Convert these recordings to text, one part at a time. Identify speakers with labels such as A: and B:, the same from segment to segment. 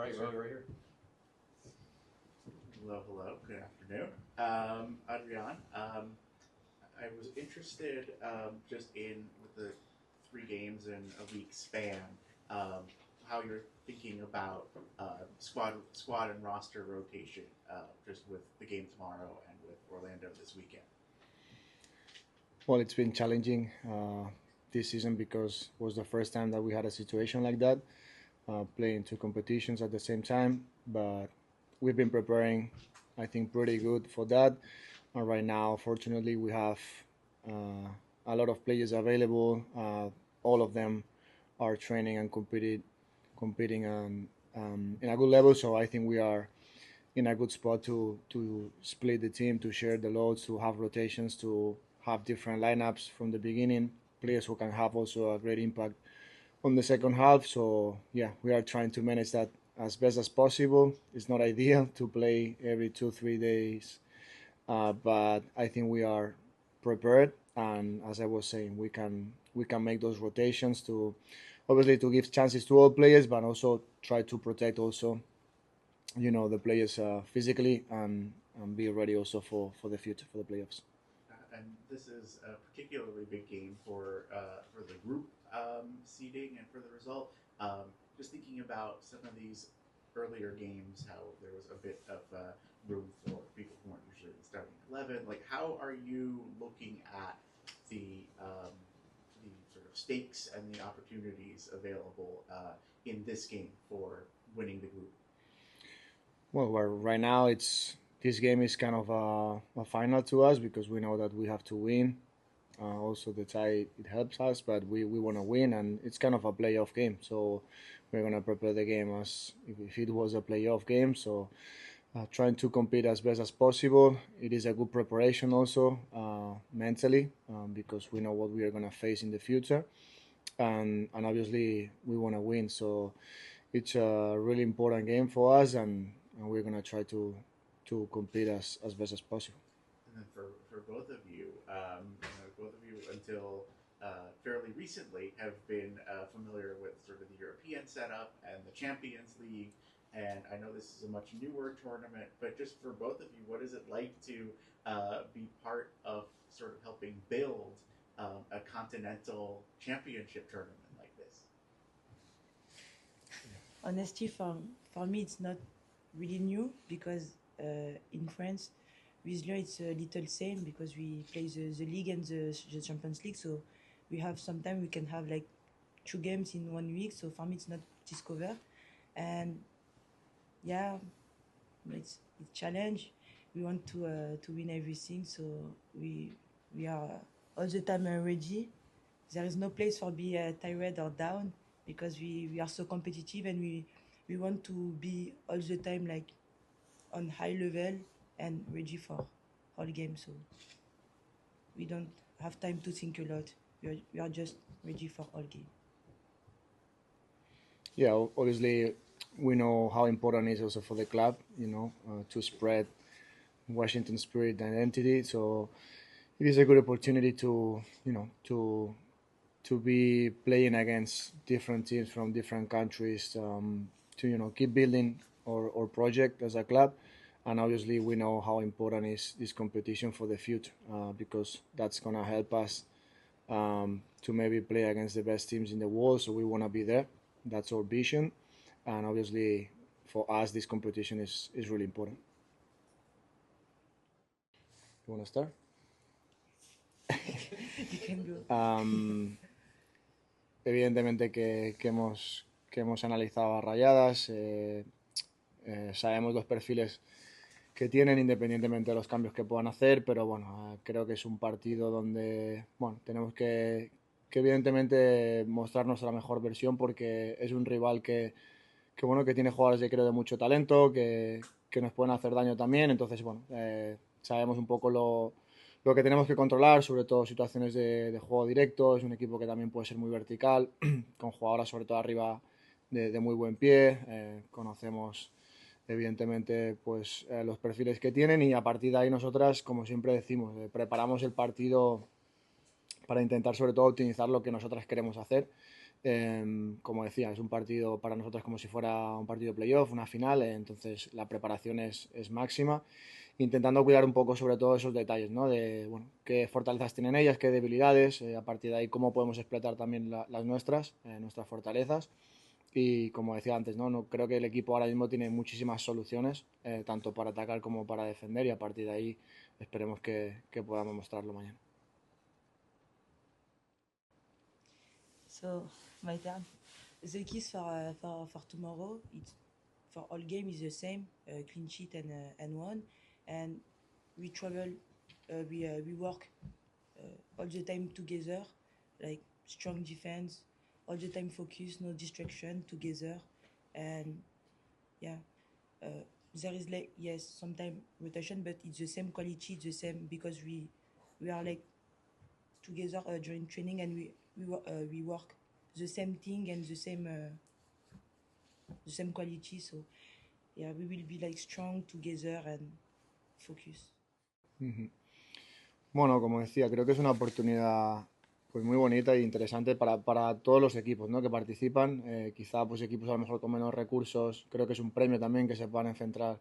A: right, right here.
B: Hello, hello. Good afternoon. Adrián, I was interested just in with the 3 games in a week span, how you're thinking about squad and roster rotation, just with the game tomorrow and with Orlando this weekend.
C: Well, it's been challenging this season because it was the first time that we had a situation like that, playing 2 competitions at the same time. But we've been preparing, I think, pretty good for that. And right now, fortunately, we have a lot of players available. All of them are training and competing in a good level. So I think we are in a good spot to split the team, to share the loads, to have rotations, to have different lineups from the beginning. Players who can have also a great impact on the second half. So yeah, we are trying to manage that as best as possible. It's not ideal to play every 2-3 days, but I think we are prepared. And as I was saying, we can make those rotations to obviously to give chances to all players, but also try to protect also the players physically and be ready also for the future for the playoffs.
B: And this is a particularly big game for the group seeding and for the result. Just thinking about some of these earlier games, how there was a bit of room for people who weren't usually in the starting 11. Like, how are you looking at the sort of stakes and the opportunities available in this game for winning the group?
C: Well, right now this game is kind of a final to us because we know that we have to win. Also, the tie it helps us, but we want to win, and it's kind of a playoff game. So we're gonna prepare the game as if it was a playoff game. So trying to compete as best as possible. It is a good preparation also mentally because we know what we are gonna face in the future, and obviously we want to win. So it's a really important game for us, and we're gonna try to compete as best as possible.
B: And then for both of you, both of you until fairly recently have been familiar with sort of the European setup and the Champions League. And I know this is a much newer tournament, but just for both of you, what is it like to be part of sort of helping build a continental championship tournament like this?
D: Honestly, for me, it's not really new because in France, with Lyon, it's a little same because we play the league and the Champions League. So we have sometimes we can have like 2 games in 1 week. So for me, it's not discover. And yeah, it's challenge. We want to win everything. So we are all the time ready. There is no place for be tired or down because we are so competitive and we want to be all the time like on high level and ready for all games. So we don't have time to think a lot. We are just ready for all game.
C: Yeah, obviously we know how important it is also for the club, to spread Washington spirit identity. So it is a good opportunity to be playing against different teams from different countries, to keep building our project as a club. And obviously we know how important is this competition for the future, because that's going to help us to maybe play against the best teams in the world. So we want to be there. That's our vision. And obviously for us this competition is really important. You want to start?
D: You can go.
C: Evidentemente que hemos analizado a Rayadas, sabemos los perfiles que tienen independientemente de los cambios que puedan hacer, pero bueno, creo que es un partido donde tenemos que evidentemente mostrar nuestra mejor versión porque es un rival que tiene jugadores de mucho talento, que nos pueden hacer daño también. Entonces sabemos un poco lo que tenemos que controlar, sobre todo situaciones de juego directo. Es un equipo que también puede ser muy vertical, con jugadoras sobre todo arriba de muy buen pie. Conocemos evidentemente los perfiles que tienen y a partir de ahí nosotras, como siempre decimos, preparamos el partido para intentar sobre todo optimizar lo que nosotras queremos hacer Como decía, es un partido para nosotros como si fuera un partido de playoff, una final, entonces la preparación es máxima, intentando cuidar un poco sobre todo esos detalles, ¿no? De bueno, qué fortalezas tienen ellas, qué debilidades, a partir de ahí cómo podemos explotar también las nuestras, nuestras fortalezas. Y como decía antes, ¿no? Creo que el equipo ahora mismo tiene muchísimas soluciones, tanto para atacar como para defender, y a partir de ahí esperemos que podamos mostrarlo mañana.
D: So my turn. The keys for tomorrow, it's for all game is the same, clean sheet and one, and we travel, we work all the time together, like strong defense, all the time focus, no distraction together, and yeah, there is like yes sometimes rotation, but it's the same quality, it's the same because we are like together during training, and we work the same thing and the same quality. So yeah, we will be like strong together and focus.
C: Bueno, como decía, creo que es una oportunidad pues muy bonita e interesante para todos los equipos, ¿no? Que participan. Quizá pues equipos a lo mejor con menos recursos, creo que es un premio también que se puedan enfrentar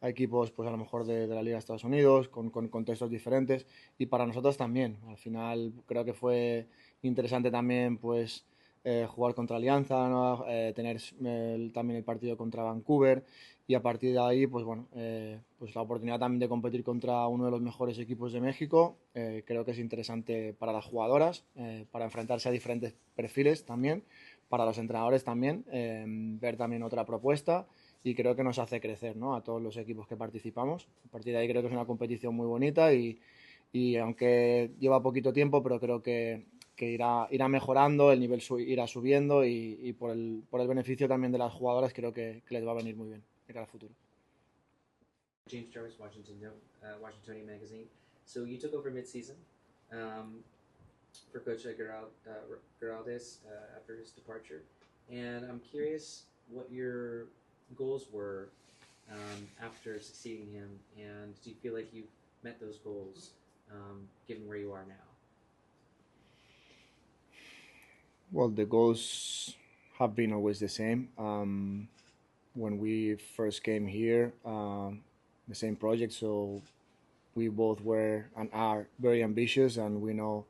C: a equipos pues a lo mejor de la Liga de Estados Unidos, con contextos diferentes, y para nosotros también. Al final creo que fue interesante también pues jugar contra Alianza, ¿no? Tener también el partido contra Vancouver, y a partir de ahí pues bueno, pues la oportunidad también de competir contra uno de los mejores equipos de México. Creo que es interesante para las jugadoras, para enfrentarse a diferentes perfiles también, para los entrenadores también, ver también otra propuesta, y creo que nos hace crecer, ¿no? A todos los equipos que participamos. A partir de ahí creo que es una competición muy bonita, y aunque lleva poquito tiempo, pero creo que irá mejorando, el nivel irá subiendo, y por el beneficio también de las jugadoras creo que les va a venir muy bien de cara al futuro.
A: James Jarvis, Washingtonian Magazine. So you took over mid-season for Coach Geraldes after his departure, and I'm curious what your goals were after succeeding him, and do you feel like you've met those goals given where you are now?
C: Well, the goals have been always the same. When we first came here, the same project, so we both were and are very ambitious, and we know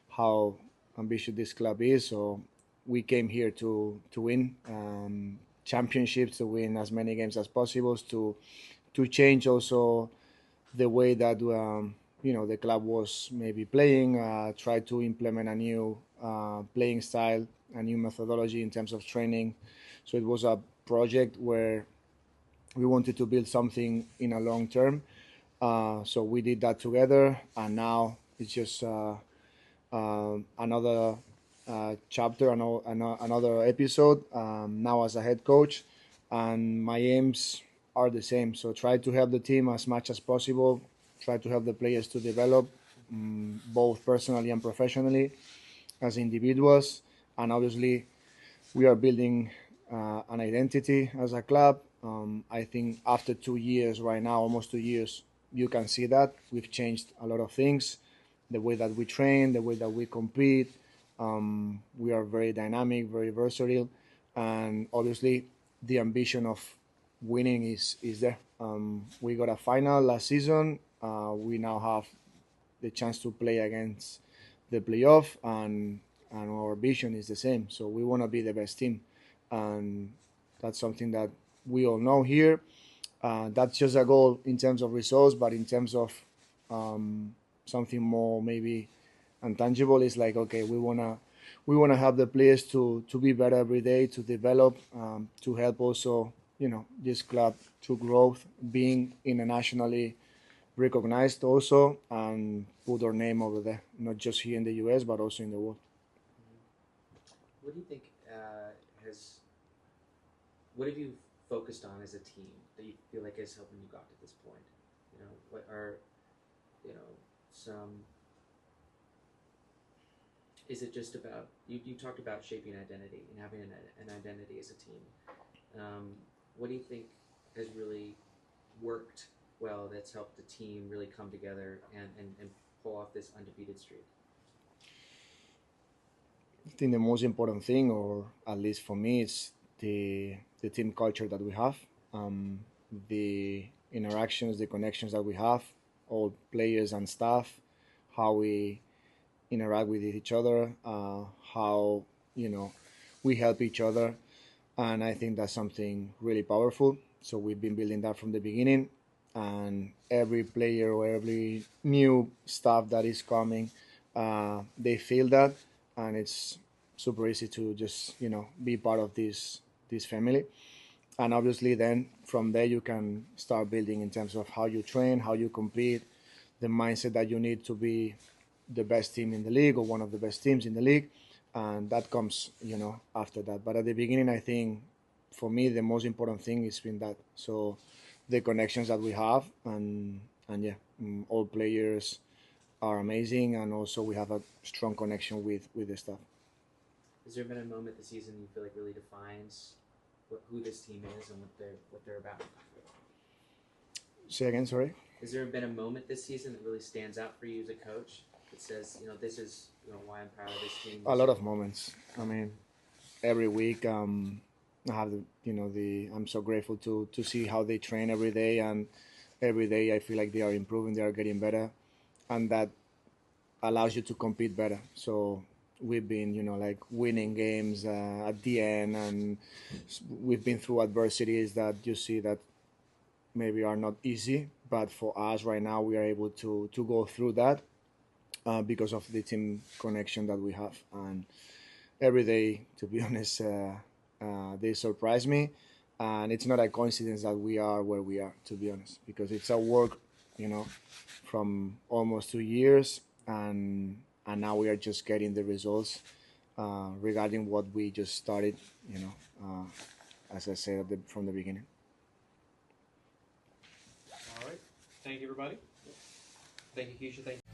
C: how ambitious this club is. So we came here to win championships, to win as many games as possible, to change also the way that the club was maybe playing, try to implement a new playing style, a new methodology in terms of training. So it was a project where we wanted to build something in a long term. So we did that together, and now it's just another chapter, another episode. Now as a head coach, and my aims are the same. So try to help the team as much as possible. Try to help the players to develop, both personally and professionally, as individuals, and obviously we are building an identity as a club. I think after 2 years right now, almost 2 years, you can see that we've changed a lot of things, the way that we train, the way that we compete. We are very dynamic, very versatile, and obviously the ambition of winning is there. We got a final last season. We now have the chance to play against the playoff, and our vision is the same. So we want to be the best team, and that's something that we all know here. That's just a goal in terms of results, but in terms of something more maybe intangible, is like, okay, we wanna have the players to be better every day, to develop, to help also this club to growth, being internationally recognized also, and put our name over there, not just here in the US but also in the world.
A: What do you think what have you focused on as a team that you feel like has helped when you got to this point? What are some? Is it just about you talked about shaping identity and having an identity as a team? What do you think has really worked well, that's helped the team really come together and pull off this undefeated streak?
C: I think the most important thing, or at least for me, is the team culture that we have, the interactions, the connections that we have, all players and staff, how we interact with each other, how we help each other, and I think that's something really powerful. So we've been building that from the beginning, and every player or every new staff that is coming, they feel that, and it's super easy to just be part of this family. And obviously, then from there you can start building in terms of how you train, how you compete, the mindset that you need to be the best team in the league or one of the best teams in the league, and that comes after that. But at the beginning, I think for me the most important thing is been that. So the connections that we have, and yeah, all players are amazing, and also we have a strong connection with the staff.
A: Has there been a moment this season you feel like really defines who this team is and what they're about?
C: Say again, sorry.
A: Has there been a moment this season that really stands out for you as a coach that says, this is why I'm proud of this team?
C: A lot of moments. I mean, every week I have I'm so grateful to see how they train every day, and every day I feel like they are improving, they are getting better, and that allows you to compete better. So we've been like winning games at the end, and we've been through adversities that you see that maybe are not easy, but for us right now we are able to go through that because of the team connection that we have. And every day, to be honest, they surprise me, and it's not a coincidence that we are where we are, to be honest, because it's a work from almost 2 years, and now we are just getting the results regarding what we just started, as I said from the beginning.
E: All right. Thank you, everybody. Thank you, Keisha. Thank you.